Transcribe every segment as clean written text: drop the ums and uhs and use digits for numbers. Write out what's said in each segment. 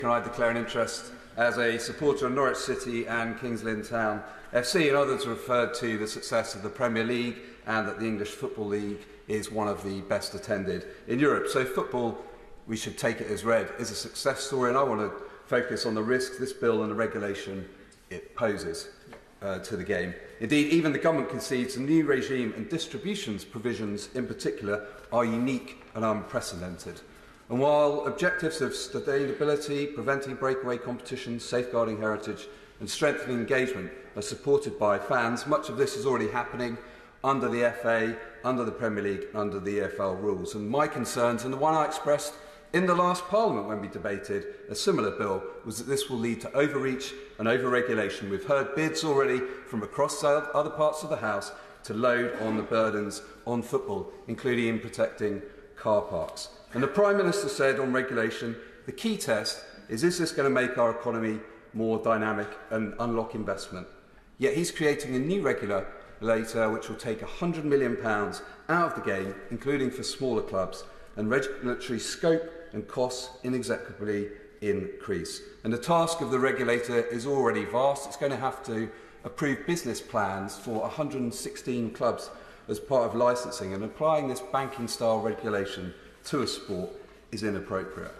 Can I declare an interest as a supporter of Norwich City and Kings Lynn Town FC, and others referred to the success of the Premier League and that the English Football League is one of the best attended in Europe. So football, we should take it as read, is a success story, and I want to focus on the risks this bill and the regulation it poses to the game. Indeed, even the government concedes the new regime and distributions provisions in particular are unique and unprecedented. And while objectives of sustainability, preventing breakaway competitions, safeguarding heritage and strengthening engagement are supported by fans, much of this is already happening under the FA, under the Premier League and under the EFL rules. And my concerns, and the one I expressed in the last Parliament when we debated a similar bill, was that this will lead to overreach and over-regulation. We've heard bids already from across other parts of the House to load on the burdens on football, including in protecting car parks. And the Prime Minister said on regulation, the key test is this going to make our economy more dynamic and unlock investment? Yet he's creating a new regulator which will take £100 million out of the game, including for smaller clubs, and regulatory scope and costs inextricably increase. And the task of the regulator is already vast. It's going to have to approve business plans for 116 clubs as part of licensing, and applying this banking-style regulation to a sport is inappropriate.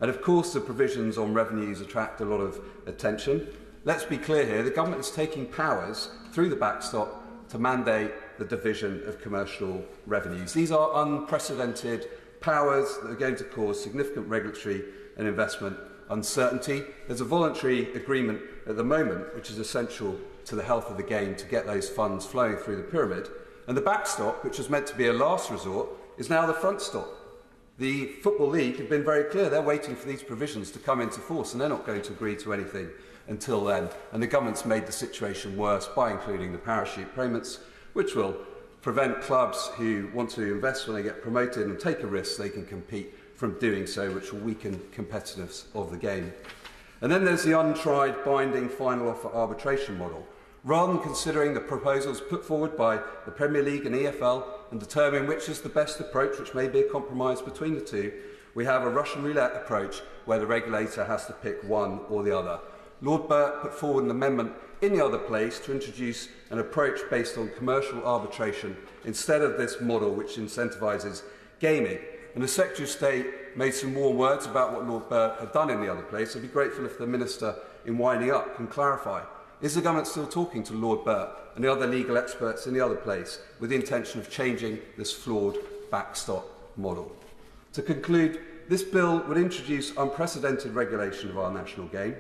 And of course the provisions on revenues attract a lot of attention. Let's be clear here, the government is taking powers through the backstop to mandate the division of commercial revenues. These are unprecedented powers that are going to cause significant regulatory and investment uncertainty. There's a voluntary agreement at the moment which is essential to the health of the game to get those funds flowing through the pyramid, and the backstop, which was meant to be a last resort, is now the front stop. The Football League have been very clear, they're waiting for these provisions to come into force and they're not going to agree to anything until then, and the government's made the situation worse by including the parachute payments, which will prevent clubs who want to invest when they get promoted and take a risk they can compete from doing so, which will weaken competitiveness of the game. And then there's the untried binding final offer arbitration model. Rather than considering the proposals put forward by the Premier League and EFL and determining which is the best approach, which may be a compromise between the two, we have a Russian roulette approach where the regulator has to pick one or the other. Lord Burt put forward an amendment in the other place to introduce an approach based on commercial arbitration instead of this model which incentivises gaming. And the Secretary of State made some more words about what Lord Burt had done in the other place. I'd be grateful if the Minister, in winding up, can clarify. Is the government still talking to Lord Burt and the other legal experts in the other place with the intention of changing this flawed backstop model? To conclude, this bill would introduce unprecedented regulation of our national game.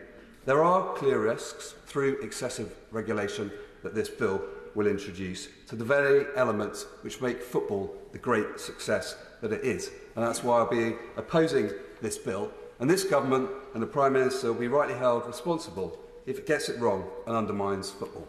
There are clear risks through excessive regulation that this bill will introduce to the very elements which make football the great success that it is. And that's why I'll be opposing this bill. And this government and the Prime Minister will be rightly held responsible if it gets it wrong and undermines football.